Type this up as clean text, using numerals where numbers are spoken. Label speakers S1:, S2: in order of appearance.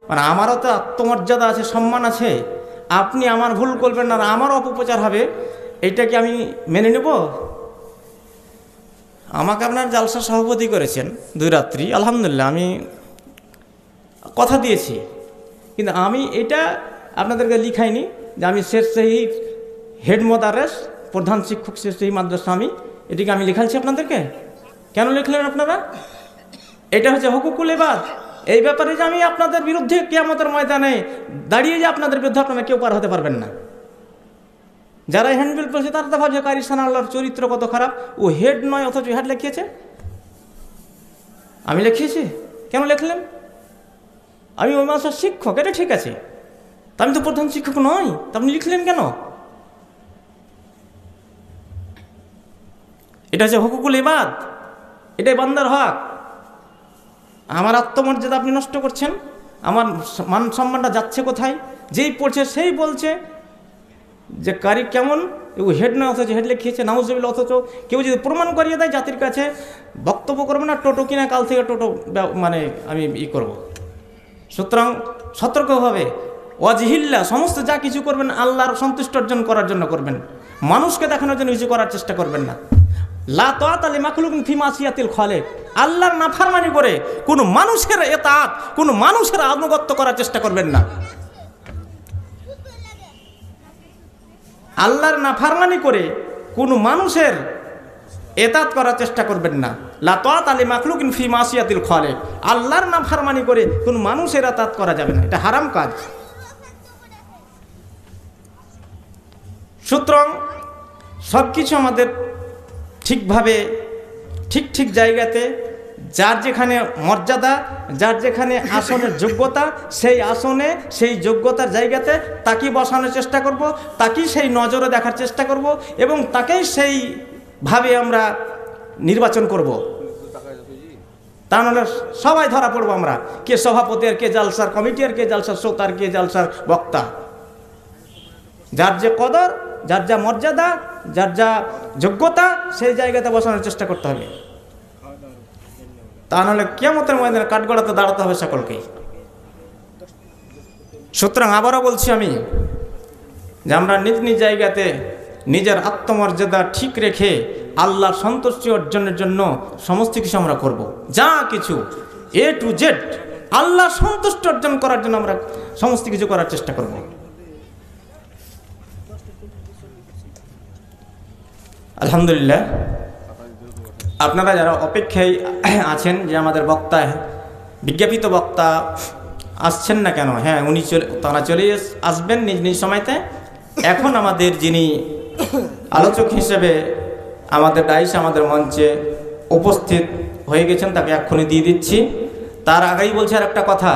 S1: মানে আমারও তো আত্মমর্যাদা আছে, সম্মান আছে, আপনি আমার ভুল করবেন না আর আমারও অপপ্রচার হবে, এইটা কি আমি মেনে নেব? আমাকে আপনার জালসা সভাপতি করেছেন 2 রাত্রি, আলহামদুলিল্লাহ আমি কথা দিয়েছি, কিন্তু আমি এটা আপনাদেরকে লিখাইনি যে আমি শের সেই হেড মোদারেস, প্রধান শিক্ষক শের সেই মাদ্রাসা, আমি এটিকে আমি লিখাচ্ছি আপনাদেরকে। কেন লিখলেন আপনারা? এটা হচ্ছে হুকুকুল ইবাদ। এই ব্যাপারে যে আমি আপনাদের বিরুদ্ধে কিয়ামতের ময়দানে দাঁড়িয়ে যে আপনাদের বিরুদ্ধে আপনারা কেউ পার হতে পারবেন না। যারা হ্যান্ডবিল করেছে তারা তো ভাবছে কারি সানাল্লাহর চরিত্র কত খারাপ, ও হেড নয় অথচ হেড লিখিয়েছে। আমি লিখিয়েছি, কেন লিখলেন? আমি ওই মাদ্রাসার শিক্ষক, এটা ঠিক আছে, তা আমি তো প্রধান শিক্ষক নই, তা আপনি লিখলেন কেন? এটা হচ্ছে হুকুকুল ইবাদ, এটাই বান্দার হক। আমার আত্মমর্যাদা আপনি নষ্ট করছেন, আমার মান সম্মানটা যাচ্ছে কোথায়? যেই পড়ছে সেই বলছে যে কারি কেমন, ও হেড না অথচ হেড লিখিয়েছে, নাউজুবিল্লাহ। অথচ কেউ যদি প্রমাণ করিয়ে দেয় জাতির কাছে, বক্তব্য করবে না, টোটো কিনা কাল থেকে টোটো মানে আমি করব। সুতরাং সতর্কভাবে ওয়াজহিল্লা, সমস্ত যা কিছু করবেন আল্লাহর সন্তুষ্ট অর্জন করার জন্য করবেন, মানুষকে দেখানোর জন্য কিছু করার চেষ্টা করবেন না। লা তাআতা লিমাখলুকিন ফি মাসিয়াতিল খালিক, আল্লাহর নাফরমানি করে কোনো মানুষের ইতাআত, কোনো মানুষের আনুগত্য করার চেষ্টা করবেন না। আল্লাহর নাফরমানি করে কোনো মানুষের ইতাআত করার চেষ্টা করবেন না। লা তাআতা লিমাখলুকিন ফি মাসিয়াতিল খালিক, আল্লাহর নাফরমানি করে কোনো মানুষের ইতাআত করা যাবে না, এটা হারাম কাজ। সুতরাং সব কিছু আমাদের ঠিকভাবে ঠিক জায়গাতে, যার যেখানে মর্যাদা, যার যেখানে আসনের যোগ্যতা, সেই আসনে সেই যোগ্যতার জায়গাতে তাকেই বসানোর চেষ্টা করব, তাকেই সেই নজরে দেখার চেষ্টা করব এবং তাকেই সেইভাবে আমরা নির্বাচন করব। তা নাহলে সবাই ধরা পড়বো আমরা, কে সভাপতি আর কে জালসার কমিটি আর কে জালসার শ্রোতা আর কে জালসার বক্তা। যার যে কদর, যার যা মর্যাদা, যার যা যোগ্যতা, সেই জায়গাতে বসানোর চেষ্টা করতে হবে। তা নাহলে কিয়ামতের ময়দানে কাঠগড়াতে দাঁড়াতে হবে সকলকেই। সুতরাং আবারও বলছি আমি যে আমরা নিজ নিজ জায়গাতে নিজের আত্মমর্যাদা ঠিক রেখে আল্লাহর সন্তুষ্টি অর্জনের জন্য সমস্ত কিছু আমরা করব। যা কিছু A to Z আল্লাহর সন্তুষ্টি অর্জন করার জন্য আমরা সমস্ত কিছু করার চেষ্টা করব। আলহামদুলিল্লাহ, আপনারা যারা অপেক্ষায় আছেন যে আমাদের বক্তা, বিজ্ঞাপিত বক্তা আসছেন না কেন, হ্যাঁ তারা চলে আসবেন নিজ নিজ সময়তে। এখন আমাদের যিনি আলোচক হিসেবে আমাদের ডাইস আমাদের মঞ্চে উপস্থিত হয়ে গেছেন, তাকে এক্ষুনি দিয়ে দিচ্ছি। তার আগেই বলছে আর একটা কথা,